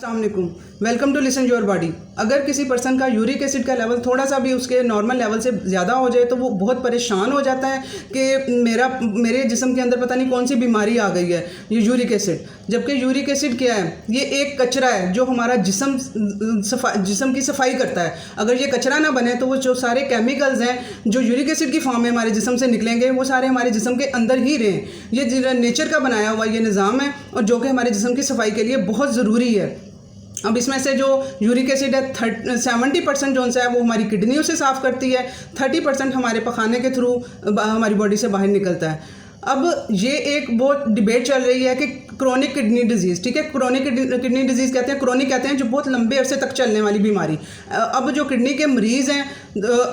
अस्सलामुअलैकुम, welcome to listen your body. अगर किसी पर्सन का यूरिक एसिड का लेवल थोड़ा सा भी उसके नॉर्मल लेवल से ज़्यादा हो जाए तो वो बहुत परेशान हो जाता है कि मेरे जिस्म के अंदर पता नहीं कौन सी बीमारी आ गई है, ये यूरिक एसिड। जबकि यूरिक एसिड क्या है? ये एक कचरा है जो हमारा जिस्म की सफाई करता है। अगर ये कचरा ना बने तो वो जो सारे केमिकल्स हैं जो यूरिक एसिड की फॉर्म में हमारे जिस्म से निकलेंगे वो सारे हमारे जिस्म के अंदर ही रहें। ये नेचर का बनाया हुआ ये निज़ाम है और जो कि हमारे जिस्म की सफाई के लिए बहुत ज़रूरी है। अब इसमें से जो यूरिक एसिड है 70% जो है वो हमारी किडनियों से साफ़ करती है, 30% हमारे पखाने के थ्रू हमारी बॉडी से बाहर निकलता है। अब ये एक बहुत डिबेट चल रही है कि क्रोनिक किडनी डिजीज़, ठीक है, क्रोनिक किडनी डिजीज़ कहते हैं, क्रोनिक कहते हैं जो बहुत लंबे अरसे तक चलने वाली बीमारी। अब जो किडनी के मरीज़ हैं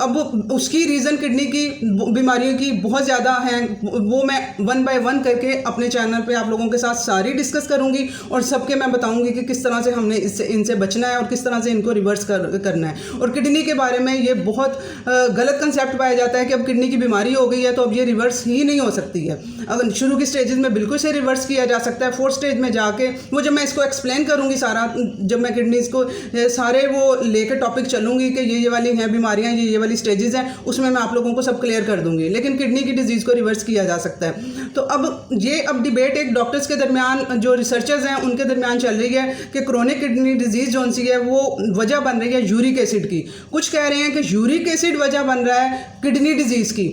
अब उसकी रीज़न किडनी की बीमारियों की बहुत ज़्यादा हैं, वो मैं 1 बाय 1 करके अपने चैनल पे आप लोगों के साथ सारी डिस्कस करूँगी और सबके मैं बताऊँगी कि किस तरह से हमने इनसे बचना है और किस तरह से इनको रिवर्स करना है। और किडनी के बारे में ये बहुत गलत कंसेप्ट पाया जाता है कि अब किडनी की बीमारी हो गई है तो अब ये रिवर्स ही नहीं हो सकती है। अगर शुरू की स्टेजेस में बिल्कुल से रिवर्स किया जा सकता है, 4th स्टेज में जाके वो जब मैं इसको एक्सप्लेन करूँगी सारा, जब मैं किडनीज़ को सारे वो लेकर टॉपिक चलूँगी कि ये वाली हैं बीमारियाँ, ये वाली स्टेजेस हैं, उसमें मैं आप लोगों को सब क्लियर कर दूँगी। लेकिन किडनी की डिजीज़ को रिवर्स किया जा सकता है। तो अब डिबेट एक डॉक्टर्स के दरमियान, जो रिसर्चर्स हैं उनके दरमियान चल रही है कि क्रोनिक किडनी डिजीज़ जो सी है वो वजह बन रही है यूरिक एसिड की। कुछ कह रहे हैं कि यूरिक एसिड वजह बन रहा है किडनी डिजीज़ की।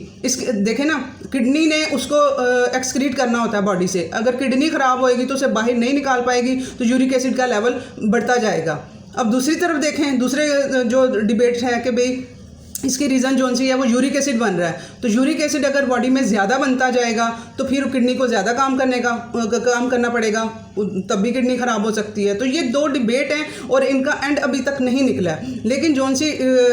देखें ना, किडनी ने उसको एक्सक्रीट करना होता है बॉडी से। अगर किडनी ख़राब होएगी तो उसे बाहर नहीं निकाल पाएगी तो यूरिक एसिड का लेवल बढ़ता जाएगा। अब दूसरी तरफ देखें, दूसरे जो डिबेट है कि भाई इसकी रीज़न जो सी है वो यूरिक एसिड बन रहा है, तो यूरिक एसिड अगर बॉडी में ज़्यादा बनता जाएगा तो फिर किडनी को ज़्यादा काम करना पड़ेगा, तब भी किडनी ख़राब हो सकती है। तो ये 2 डिबेट हैं और इनका एंड अभी तक नहीं निकला है। लेकिन जो सी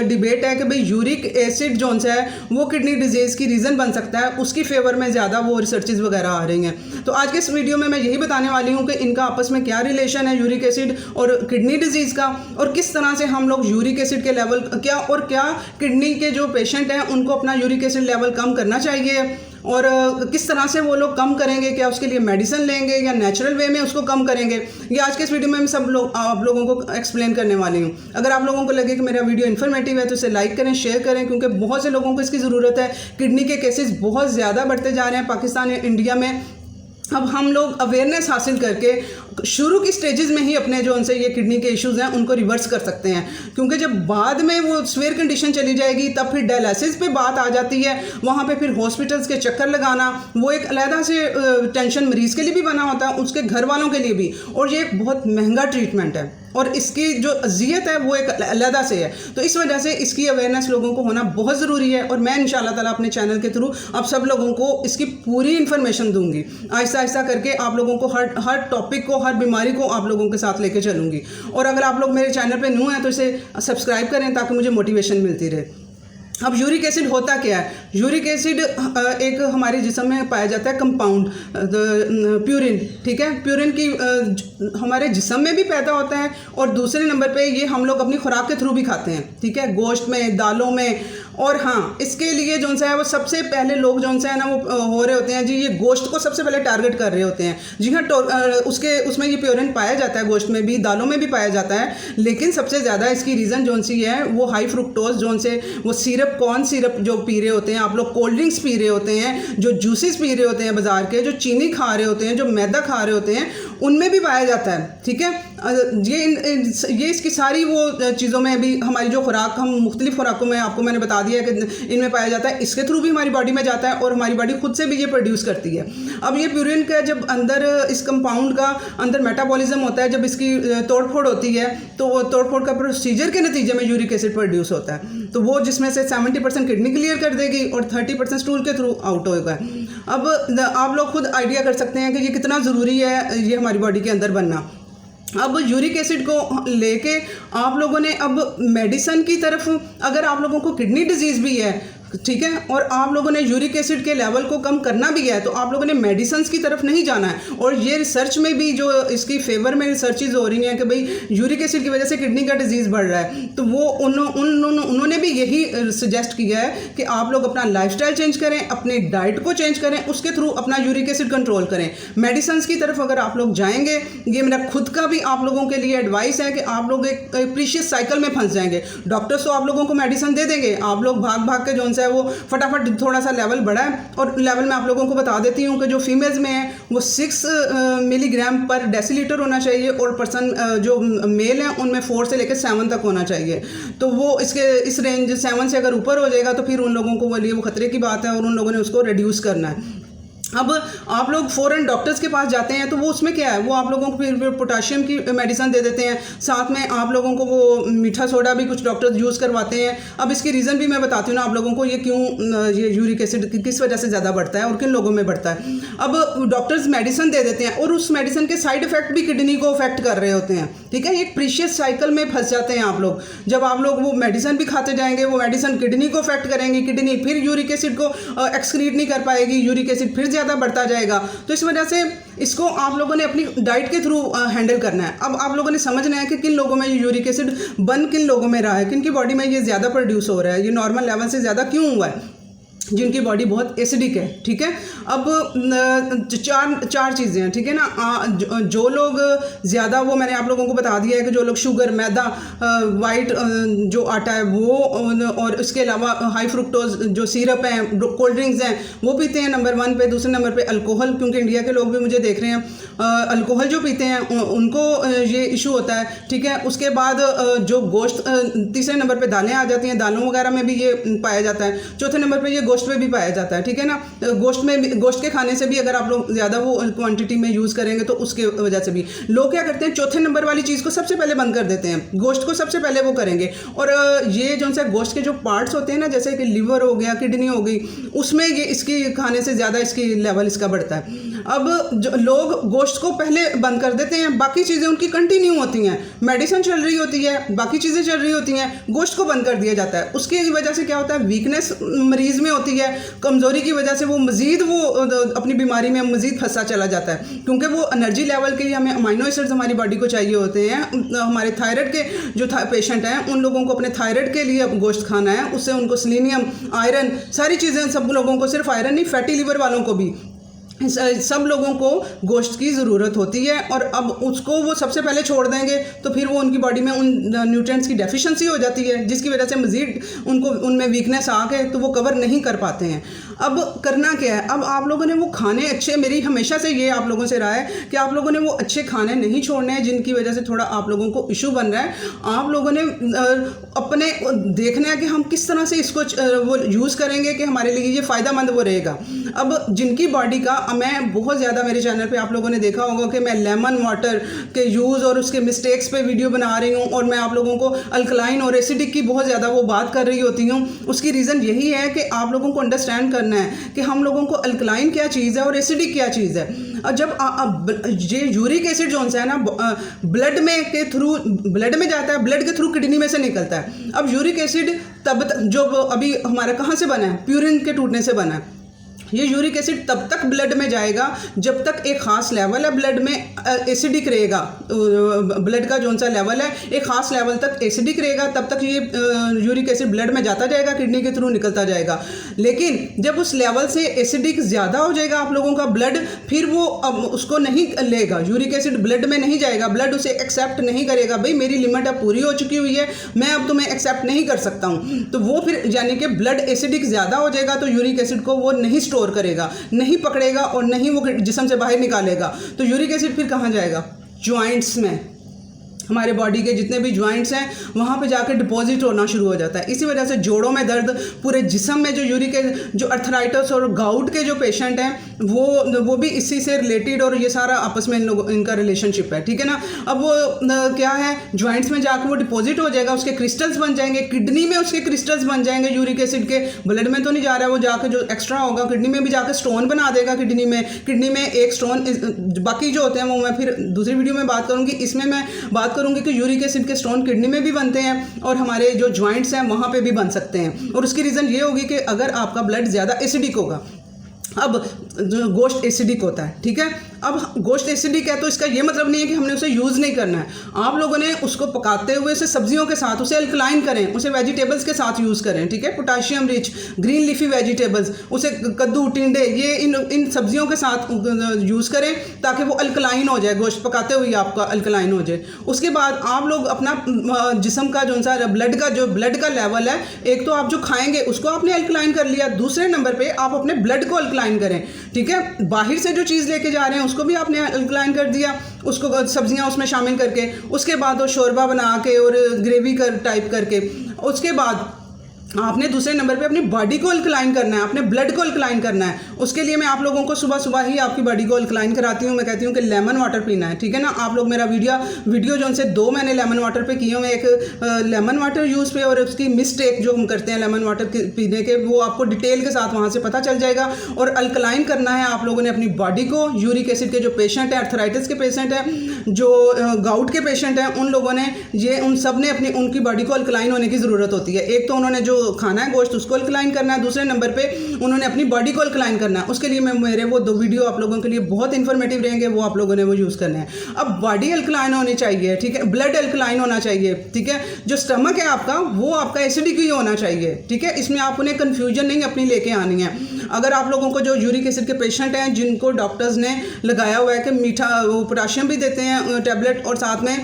डिबेट है कि भाई यूरिक एसिड जो है वो किडनी डिजीज़ की रीज़न बन सकता है, उसकी फेवर में ज़्यादा वो रिसर्चेज वगैरह आ रही हैं। तो आज के इस वीडियो में मैं यही बताने वाली हूँ कि इनका आपस में क्या रिलेशन है, यूरिक एसिड और किडनी डिजीज़ का, और किस तरह से हम लोग यूरिक एसिड के लेवल क्या किडनी के जो पेशेंट हैं उनको अपना यूरिक एसिड लेवल कम करना चाहिए और किस तरह से वो लोग कम करेंगे, क्या उसके लिए मेडिसिन लेंगे या नेचुरल वे में उसको कम करेंगे। ये आज के इस वीडियो में मैं आप लोगों को एक्सप्लेन करने वाली हूँ। अगर आप लोगों को लगे कि मेरा वीडियो इन्फॉर्मेटिव है तो इसे लाइक करें, शेयर करें, क्योंकि बहुत से लोगों को इसकी ज़रूरत है। किडनी के केसेस बहुत ज़्यादा बढ़ते जा रहे हैं पाकिस्तान या इंडिया में। अब हम लोग अवेयरनेस हासिल करके शुरू की स्टेजेस में ही अपने जो उनसे ये किडनी के इश्यूज़ हैं उनको रिवर्स कर सकते हैं, क्योंकि जब बाद में वो सीवियर कंडीशन चली जाएगी तब फिर डायलिसिस पे बात आ जाती है। वहाँ पे फिर हॉस्पिटल्स के चक्कर लगाना वो एक अलहदा से टेंशन मरीज़ के लिए भी बना होता है, उसके घर वालों के लिए भी, और ये एक बहुत महंगा ट्रीटमेंट है और इसकी जो अजियत है वो एक अलहदा से है। तो इस वजह से इसकी अवेयरनेस लोगों को होना बहुत ज़रूरी है और मैं इंशाल्लाह ताला अपने चैनल के थ्रू आप सब लोगों को इसकी पूरी इन्फॉर्मेशन दूंगी। आहिस्ता आहिस्ता करके आप लोगों को हर टॉपिक को, हर बीमारी को आप लोगों के साथ लेके चलूँगी। और अगर आप लोग मेरे चैनल पर न्यू हैं तो इसे सब्सक्राइब करें ताकि मुझे मोटिवेशन मिलती रहे। अब यूरिक एसिड होता क्या है? यूरिक एसिड एक हमारे जिस्म में पाया जाता है कंपाउंड, प्यूरिन, ठीक है। प्यूरिन की हमारे जिस्म में भी पैदा होता है और दूसरे नंबर पे ये हम लोग अपनी खुराक के थ्रू भी खाते हैं, ठीक है, गोश्त में, दालों में। और हाँ, इसके लिए जो है वो सबसे पहले लोग जो है ना वो हो रहे होते हैं जी, ये गोश्त को सबसे पहले टारगेट कर रहे होते हैं। जी हाँ, उसमें ये प्यूरिन पाया जाता है, गोश्त में भी, दालों में भी पाया जाता है। लेकिन सबसे ज़्यादा इसकी रीज़न जो सी है वो हाई फ्रुक्टोज वो सिरप, कॉर्न सिरप जो पी रहे होते हैं आप लोग, कोल्ड ड्रिंक्स पी रहे होते हैं, जो जूसेस पी रहे होते हैं बाज़ार के, जो चीनी खा रहे होते हैं, जो मैदा खा रहे होते हैं, उनमें भी पाया जाता है, ठीक है। ये इसकी सारी वो चीज़ों में भी हमारी जो खुराक, हम मुख्तलिफ खुराकों में आपको मैंने बता दिया है कि इनमें पाया जाता है। इसके थ्रू भी हमारी बॉडी में जाता है और हमारी बॉडी खुद से भी ये प्रोड्यूस करती है। अब ये प्यूरिन का जब अंदर इस कंपाउंड का अंदर मेटाबॉलिज्म होता है, जब इसकी तोड़ फोड़ होती है तो तोड़ फोड़ का प्रोसीजर के नतीजे में यूरिक एसिड प्रोड्यूस होता है। तो वो जिसमें से 70% किडनी क्लियर कर देगी और 30% स्टूल के थ्रू आउट होगा। अब आप लोग खुद आइडिया कर सकते हैं कि ये कितना ज़रूरी है ये हमारी बॉडी के अंदर बनना। अब यूरिक एसिड को लेके आप लोगों ने अब मेडिसिन की तरफ, अगर आप लोगों को किडनी डिजीज़ भी है ठीक है। और आप लोगों ने यूरिक एसिड के लेवल को कम करना भी है तो आप लोगों ने मेडिसिन की तरफ नहीं जाना है। और ये रिसर्च में भी जो इसकी फेवर में रिसर्चेज हो रही हैं कि भाई यूरिक एसिड की वजह से किडनी का डिजीज़ बढ़ रहा है, तो वो उन्होंने भी यही सजेस्ट किया है कि आप लोग अपना लाइफस्टाइल चेंज करें, अपनी डाइट को चेंज करें, उसके थ्रू अपना यूरिक एसिड कंट्रोल करें। मेडिसिन की तरफ अगर आप लोग जाएंगे, ये मेरा खुद का भी आप लोगों के लिए एडवाइस है कि आप लोग एक प्रीशियस साइकिल में फंस जाएंगे। डॉक्टर्स तो आप लोगों को मेडिसिन दे देंगे, आप लोग भाग भाग के जो है वो फटाफट थोड़ा सा लेवल बढ़ा है। और लेवल में आप लोगों को बता देती हूँ कि जो फीमेल्स में है वो 6 मिलीग्राम पर डेसीलीटर होना चाहिए और पर्सन जो मेल हैं उनमें 4 से लेकर 7 तक होना चाहिए। तो वो इस रेंज 7 से अगर ऊपर हो जाएगा तो फिर उन लोगों को लिए वो खतरे की बात है और उन लोगों ने उसको रिड्यूस करना है। अब आप लोग फ़ौरन डॉक्टर्स के पास जाते हैं तो वो उसमें क्या है, वो आप लोगों को फिर पोटाशियम की मेडिसिन दे देते हैं, साथ में आप लोगों को वो मीठा सोडा भी कुछ डॉक्टर्स यूज़ करवाते हैं। अब इसकी रीज़न भी मैं बताती हूँ ना आप लोगों को, ये क्यों ये यूरिक एसिड किस वजह से ज़्यादा बढ़ता है और किन लोगों में बढ़ता है। अब डॉक्टर्स मेडिसिन दे देते हैं और उस मेडिसिन के साइड इफ़ेक्ट भी किडनी को अफेक्ट कर रहे होते हैं, ठीक है। एक प्रीशियस साइकिल में फंस जाते हैं आप लोग। जब आप लोग वो मेडिसिन भी खाते जाएंगे, वो मेडिसिन किडनी को अफेक्ट करेंगी, किडनी फिर यूरिक एसिड को एक्सक्रीट नहीं कर पाएगी, यूरिक एसिड फिर ज़्यादा बढ़ता जाएगा। तो इस वजह से इसको आप लोगों ने अपनी डाइट के थ्रू हैंडल करना है। अब आप लोगों ने समझना है कि किन लोगों में ये यूरिक एसिड बन किन लोगों में रहा है, किन की बॉडी में ये ज़्यादा प्रोड्यूस हो रहा है, ये नॉर्मल लेवल से ज़्यादा क्यों हुआ है, जिनकी बॉडी बहुत एसिडिक है, ठीक है। अब चार चीज़ें हैं, ठीक है ना। जो लोग ज़्यादा, वो मैंने आप लोगों को बता दिया है कि जो लोग शुगर, मैदा, वाइट जो आटा है वो, और इसके अलावा हाई फ्रुक्टोज जो सिरप हैं, कोल्ड ड्रिंक्स हैं वो पीते हैं नंबर 1 पे। दूसरे नंबर पे अल्कोहल, क्योंकि इंडिया के लोग भी मुझे देख रहे हैं अल्कोहल जो पीते हैं उनको ये इशू होता है, ठीक है। उसके बाद जो गोश्त, तीसरे नंबर पे दालें आ जाती हैं, दालों वगैरह में भी ये पाया जाता है। चौथे नंबर पे ये गोश्त में भी पाया जाता है, ठीक है ना। गोश्त के खाने से भी अगर आप लोग ज़्यादा वो क्वांटिटी में यूज़ करेंगे तो उसके वजह से भी लोग क्या करते हैं, चौथे नंबर वाली चीज़ को सबसे पहले बंद कर देते हैं, गोश्त को सबसे पहले वो करेंगे। और ये जो सा गोश्त के जो पार्ट्स होते हैं ना, जैसे कि लिवर हो गया, किडनी हो गई, उसमें ये इसकी खाने से ज़्यादा इसकी लेवल इसका बढ़ता है। अब जो लोग गोश्त को पहले बंद कर देते हैं, बाकी चीज़ें उनकी कंटिन्यू होती हैं, मेडिसिन चल रही होती है, बाकी चीज़ें चल रही होती हैं, गोश्त को बंद कर दिया जाता है। उसकी वजह से क्या होता है, वीकनेस मरीज़ में होती है, कमज़ोरी की वजह से वो मज़ीद वो अपनी बीमारी में मज़ीद फंसा चला जाता है, क्योंकि वो एनर्जी लेवल के लिए हमें अमाइनो एसिड्स हमारी बॉडी को चाहिए होते हैं। हमारे थायराइड के जो पेशेंट हैं उन लोगों को अपने थायराइड के लिए गोश्त खाना है, उससे उनको सेलेनियम, आयरन, सारी चीज़ें, सब लोगों को, सिर्फ आयरन नहीं, फैटी लिवर वालों को भी, सब लोगों को गोश्त की ज़रूरत होती है। और अब उसको वो सबसे पहले छोड़ देंगे तो फिर वो उनकी बॉडी में उन न्यूट्रिएंट्स की डेफिशिएंसी हो जाती है, जिसकी वजह से मज़ीद उनको उनमें वीकनेस आ गए तो वो कवर नहीं कर पाते हैं। अब करना क्या है, अब आप लोगों ने वो खाने अच्छे, मेरी हमेशा से ये आप लोगों से राय है कि आप लोगों ने वो अच्छे खाने नहीं छोड़ने हैं जिनकी वजह से थोड़ा आप लोगों को इशू बन रहा है। आप लोगों ने अपने देखना है कि हम किस तरह से इसको वो यूज़ करेंगे कि हमारे लिए ये फ़ायदेमंद वो रहेगा। अब जिनकी बॉडी का, मैं बहुत ज़्यादा, मेरे चैनल पे आप लोगों ने देखा होगा कि मैं लेमन वाटर के यूज़ और उसके मिस्टेक्स पे वीडियो बना रही हूँ, और मैं आप लोगों को अल्कलाइन और एसिडिक की बहुत ज़्यादा वो बात कर रही होती हूँ। उसकी रीज़न यही है कि आप लोगों को अंडरस्टैंड करना है कि हम लोगों को अल्कलाइन क्या चीज़ है और एसिडिक क्या चीज़ है। और जब ये यूरिक एसिड जो है ना, ब्लड में के थ्रू ब्लड में जाता है, ब्लड के थ्रू किडनी में से निकलता है। अब यूरिक एसिड तब जो अभी हमारा कहाँ से बना है, प्यूरिन के टूटने से बना है। ये यूरिक एसिड तब तक ब्लड में जाएगा जब तक एक ख़ास लेवल है ब्लड में एसिडिक रहेगा, ब्लड का जो सा लेवल है एक ख़ास लेवल तक एसिडिक रहेगा, तब तक ये यूरिक एसिड ब्लड में जाता जाएगा, किडनी के थ्रू निकलता जाएगा। लेकिन जब उस लेवल से एसिडिक ज़्यादा हो जाएगा आप लोगों का ब्लड, फिर वो अब उसको नहीं लेगा, यूरिक एसिड ब्लड में नहीं जाएगा, ब्लड उसे एक्सेप्ट नहीं करेगा, भाई मेरी लिमिट अब पूरी हो चुकी हुई है, मैं अब तुम्हें एक्सेप्ट नहीं कर सकता हूँ। तो वो फिर यानी कि ब्लड एसिडिक ज़्यादा हो जाएगा तो यूरिक एसिड को वो नहीं स्टोर करेगा, नहीं पकड़ेगा और नहीं वो जिस्म से बाहर निकालेगा। तो यूरिक एसिड फिर कहाँ जाएगा, ज्वाइंट्स में, हमारे बॉडी के जितने भी ज्वाइंट्स हैं वहाँ पे जाकर डिपॉजिट होना शुरू हो जाता है। इसी वजह से जोड़ों में दर्द, पूरे जिस्म में जो यूरिक जो अर्थराइटिस और गाउट के जो पेशेंट हैं वो भी इसी से रिलेटेड, और ये सारा आपस में इनका रिलेशनशिप है, ठीक है ना। अब वो क्या है, ज्वाइंट्स में जाकर वो डिपॉजिट हो जाएगा, उसके क्रिस्टल्स बन जाएंगे, किडनी में उसके क्रिस्टल्स बन जाएंगे यूरिक एसिड के, ब्लड में तो नहीं जा रहा है, वो जाकर जो एक्स्ट्रा होगा किडनी में भी जाकर स्टोन बना देगा। किडनी में एक स्टोन, बाकी जो होते हैं वो मैं फिर दूसरी वीडियो में बात करूँगी, इसमें मैं बात बात करूँगी कि यूरिक एसिड के स्टोन किडनी में भी बनते हैं और हमारे जो जॉइंट्स हैं वहाँ पे भी बन सकते हैं, और उसकी रीज़न ये होगी कि अगर आपका ब्लड ज़्यादा एसिडिक होगा। अब जो गोश्त एसिडिक होता है, ठीक है, अब गोश्त एसिडिक है तो इसका ये मतलब नहीं है कि हमने उसे यूज़ नहीं करना है। आप लोगों ने उसको पकाते हुए उसे सब्जियों के साथ उसे अल्कलाइन करें, उसे वेजिटेबल्स के साथ यूज़ करें, ठीक है, potassium rich green leafy vegetables, उसे कद्दू टिंडे ये इन सब्जियों के साथ यूज़ करें ताकि वो अल्कलाइन हो जाए, गोश्त पकाते हुए आपका अल्कलाइन हो जाए। उसके बाद आप लोग अपना जिस्म का जो सा ब्लड का लेवल है, एक तो आप जो खाएंगे उसको आपने अल्कलाइन कर लिया, दूसरे नंबर पर आप अपने ब्लड को अल्कलाइन करें, ठीक है। बाहर से जो चीज़ लेके जा रहे हैं उसको भी आपने अल्कलाइन कर दिया, उसको सब्जियां उसमें शामिल करके, उसके बाद वो शोरबा बना के और ग्रेवी टाइप करके, उसके बाद आपने दूसरे नंबर पे अपनी बॉडी को अल्कलाइन करना है, अपने ब्लड को अल्कलाइन करना है। उसके लिए मैं आप लोगों को सुबह सुबह ही आपकी बॉडी को अल्कलाइन कराती हूँ। मैं कहती हूँ कि लेमन वाटर पीना है, ठीक है ना। आप लोग मेरा वीडियो जो उनसे 2 मैंने लेमन वाटर पे किए हुए, एक लेमन वाटर यूज़ पे और उसकी मिस्टेक जो हम करते हैं लेमन वाटर पीने के, वो आपको डिटेल के साथ वहाँ से पता चल जाएगा। और अल्कलाइन करना है आप लोगों ने अपनी बॉडी को। यूरिक एसिड के जो पेशेंट हैं, अर्थराइटिस के पेशेंट हैं, जो गाउट के पेशेंट हैं, उन लोगों ने उन सब ने उनकी बॉडी को अल्कलाइन होने की ज़रूरत होती है। एक तो उन्होंने जो खाना है गोश्त उसको अल्कलाइन करना है, दूसरे नंबर पे उन्होंने अपनी बॉडी को अल्कलाइन करना है। उसके लिए मेरे वो 2 वीडियो आप लोगों के लिए बहुत इन्फॉर्मेटिव रहेंगे, वो आप लोगों ने वो यूज़ करने हैं। अब बॉडी अल्कलाइन होनी चाहिए, ठीक है, ब्लड अल्कलाइन होना चाहिए, ठीक है। जो स्टमक है आपका वो आपका एसिडिक ही होना चाहिए, ठीक है। इसमें आप उन्हें कन्फ्यूजन नहीं अपनी लेके आनी है। अगर आप लोगों को जो यूरिक एसिड के पेशेंट हैं जिनको डॉक्टर्स ने लगाया हुआ है कि मीठा पोटाशियम भी देते हैं टैबलेट और साथ में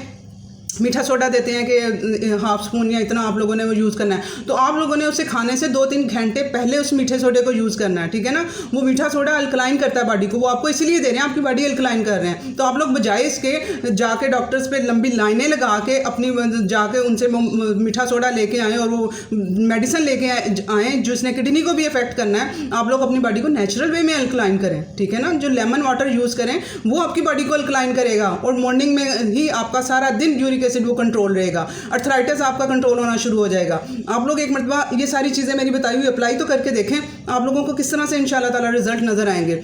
मीठा सोडा देते हैं कि 1/2 स्पून या इतना आप लोगों ने वो यूज़ करना है, तो आप लोगों ने उसे खाने से 2-3 घंटे पहले उस मीठे सोडे को यूज़ करना है, ठीक है ना। वो मीठा सोडा अल्कलाइन करता है बॉडी को, वो आपको इसलिए दे रहे हैं, आपकी बॉडी अल्कलाइन कर रहे हैं। तो आप लोग बजाय इसके जाके डॉक्टर्स पे लंबी लाइनें लगा के अपनी जाके उनसे मीठा सोडा लेके आएँ और वो मेडिसिन लेके आएँ जिसने किडनी को भी इफेक्ट करना है, आप लोग अपनी बॉडी को नेचुरल वे में अल्कलाइन करें, ठीक है ना। जो लेमन वाटर यूज़ करें वो आपकी बॉडी को अल्कलाइन करेगा और मॉर्निंग में ही आपका सारा दिन यूरिक एसिड वो कंट्रोल रहेगा, अर्थराइटिस आपका कंट्रोल होना शुरू हो जाएगा। आप लोग एक मरतबा ये सारी चीज़ें मेरी बताई हुई अप्लाई तो करके देखें, आप लोगों को किस तरह से इंशाल्लाह ताला रिजल्ट नज़र आएंगे।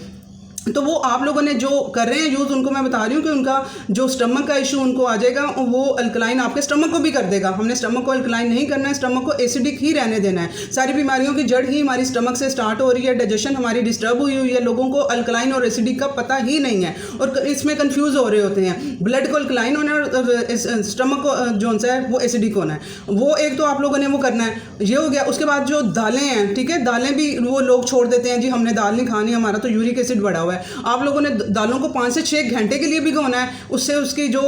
तो वो आप लोगों ने जो कर रहे हैं यूज़, उनको मैं बता रही हूँ कि उनका जो स्टमक का इशू उनको आ जाएगा, वो अल्कलाइन आपके स्टमक को भी कर देगा। हमने स्टमक को अल्कलाइन नहीं करना है, स्टमक को एसिडिक ही रहने देना है। सारी बीमारियों की जड़ ही हमारी स्टमक से स्टार्ट हो रही है, डाइजेशन हमारी डिस्टर्ब हुई है। लोगों को अल्कलाइन और एसिडिक का पता ही नहीं है और इसमें कन्फ्यूज़ हो रहे होते हैं। ब्लड को अल्कलाइन होना है और स्टमक को जो सा है वो एसिडिक होना है। वो एक तो आप लोगों ने वो करना है, ये हो गया। उसके बाद जो दालें हैं, ठीक है, दालें भी वो लोग छोड़ देते हैं, जी हमने दाल नहीं खानी, हमारा तो यूरिक एसिड बढ़ा हुआ है। आप लोगों ने दालों को 5 से 6 घंटे के लिए भिगोना है, उससे उसकी जो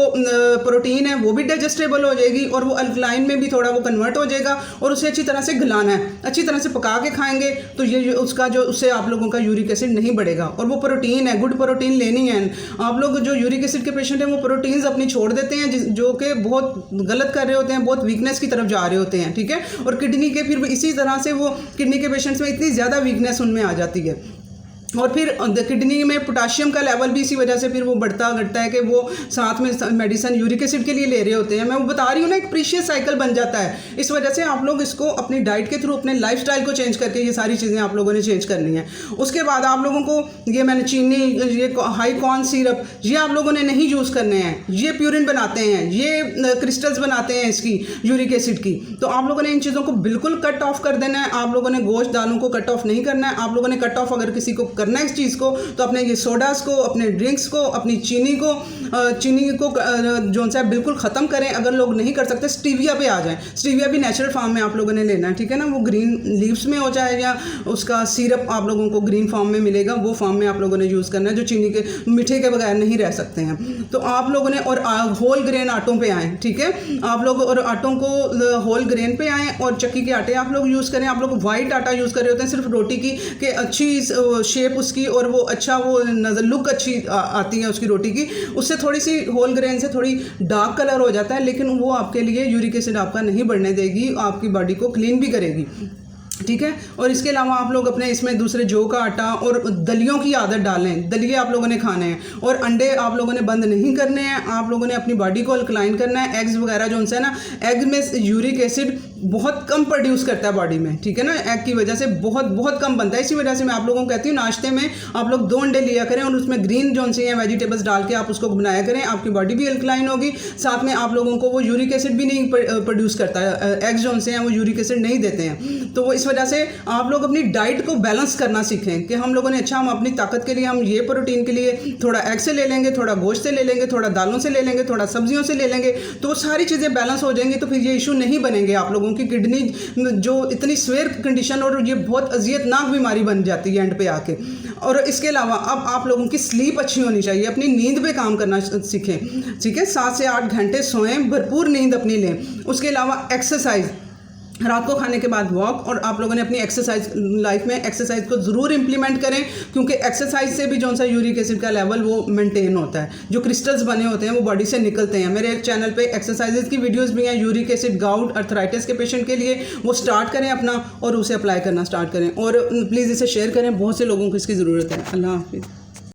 प्रोटीन है वो भी डाइजेस्टेबल हो जाएगी और वो अल्कलाइन में भी थोड़ा वो कन्वर्ट हो जाएगा और उसे अच्छी तरह से गलाना है। अच्छी तरह से पका के खाएंगे तो ये उसका जो उससे आप लोगों का यूरिक एसिड नहीं बढ़ेगा। और वो प्रोटीन है, गुड प्रोटीन लेनी है। आप लोग जो यूरिक एसिड के पेशेंट हैं वो प्रोटीन्स अपनी छोड़ देते हैं, जो कि बहुत गलत कर रहे होते हैं, बहुत वीकनेस की तरफ जा रहे होते हैं, ठीक है। और किडनी के फिर इसी तरह से वो किडनी के पेशेंट्स में इतनी ज़्यादा वीकनेस उनमें आ जाती है और फिर किडनी में पोटाशियम का लेवल भी इसी वजह से फिर वो बढ़ता घटता है कि वो साथ में मेडिसिन यूरिक एसिड के लिए ले रहे होते हैं। मैं वो बता रही हूँ ना, एक प्रीशियस साइकिल बन जाता है। इस वजह से आप लोग इसको अपनी डाइट के थ्रू, अपने लाइफस्टाइल को चेंज करके ये सारी चीज़ें आप लोगों ने चेंज करनी है। उसके बाद आप लोगों को ये मैंने चीनी, ये हाई कॉर्न सिरप, ये आप लोगों ने नहीं यूज़ करने हैं। ये प्यूरिन बनाते हैं, ये क्रिस्टल्स बनाते हैं इसकी यूरिक एसिड की। तो आप लोगों ने इन चीज़ों को बिल्कुल कट ऑफ कर देना है। आप लोगों ने गोश्त दालों को कट ऑफ नहीं करना है। आप लोगों ने कट ऑफ अगर किसी को करना है इस चीज़ को, तो अपने ये सोडास को, अपने ड्रिंक्स को, अपनी चीनी को जो सा बिल्कुल ख़त्म करें। अगर लोग नहीं कर सकते स्टीविया पे आ जाएं। स्टीविया भी नेचुरल फॉर्म में आप लोगों ने लेना है, ठीक है ना। वो ग्रीन लीव्स में हो जाए या उसका सिरप आप लोगों को ग्रीन फॉर्म में मिलेगा, वो फॉर्म में आप लोगों ने यूज़ करना है, जो चीनी के मीठे के बगैर नहीं रह सकते हैं। तो आप लोगों ने और होल ग्रेन आटों पे आएँ, ठीक है। आप लोग और आटों को होल ग्रेन पे आएँ और चक्की के आटे आप लोग यूज़ करें। आप लोग वाइट आटा यूज़ कर रहे होते हैं सिर्फ रोटी की, कि अच्छी शेप उसकी और वो अच्छा वो नज़र लुक अच्छी आती है उसकी रोटी की। उससे थोड़ी सी होल ग्रेन से थोड़ी डार्क कलर हो जाता है, लेकिन वो आपके लिए यूरिक एसिड आपका नहीं बढ़ने देगी, आपकी बॉडी को क्लीन भी करेगी, ठीक है। और इसके अलावा आप लोग अपने इसमें दूसरे जौ का आटा और दलियों की आदत डालें। दलिए आप लोगों ने खाने हैं और अंडे आप लोगों ने बंद नहीं करने हैं। आप लोगों ने अपनी बॉडी को अल्कलाइन करना है। एग्स वगैरह जो उनसे ना, एग में यूरिक एसिड बहुत कम प्रोड्यूस करता है बॉडी में, ठीक है ना। एग की वजह से बहुत कम बनता है। इसी वजह से मैं आप लोगों को कहती हूँ नाश्ते में आप लोग 2 अंडे लिया करें और उसमें ग्रीन जो सी हैं वेजिटेबल्स डाल के आप उसको बनाया करें। आपकी बॉडी भी अल्कलाइन होगी, साथ में आप लोगों को वो यूरिक एसिड भी नहीं प्रोड्यूस करता है। एग्स जो से हैं वो यूरिक एसिड नहीं देते हैं। तो वो इस वजह से आप लोग अपनी डाइट को बैलेंस करना सीखें कि हम लोगों ने अच्छा, हम अपनी ताकत के लिए हम ये प्रोटीन के लिए थोड़ा एग से ले लेंगे, थोड़ा गोश्त से ले लेंगे, थोड़ा दालों से ले लेंगे, थोड़ा सब्जियों से ले लेंगे, तो वो सारी चीज़ें बैलेंस हो जाएंगी। तो फिर ये इशू नहीं बनेंगे आप लोगों की किडनी जो इतनी स्वेयर कंडीशन और ये बहुत अजियतनाक बीमारी बन जाती है एंड पे आके। और इसके अलावा अब आप लोगों की स्लीप अच्छी होनी चाहिए, अपनी नींद पे काम करना सीखें, ठीक है। 7 से 8 घंटे सोएं, भरपूर नींद अपनी लें। उसके अलावा एक्सरसाइज, रात को खाने के बाद वॉक, और आप लोगों ने अपनी एक्सरसाइज लाइफ में एक्सरसाइज को ज़रूर इंप्लीमेंट करें, क्योंकि एक्सरसाइज से भी जो सा यूरिक एसिड का लेवल वो मेंटेन होता है। जो क्रिस्टल्स बने होते हैं वो बॉडी से निकलते हैं। मेरे चैनल पे एक्सरसाइजेज की वीडियोस भी हैं यूरिक एसिड, गाउट, अर्थराइटिस के पेशेंट के लिए। वो स्टार्ट करें अपना और उसे अप्लाई करना स्टार्ट करें, और प्लीज़ इसे शेयर करें, बहुत से लोगों को इसकी ज़रूरत है। अल्लाह हाफिज़।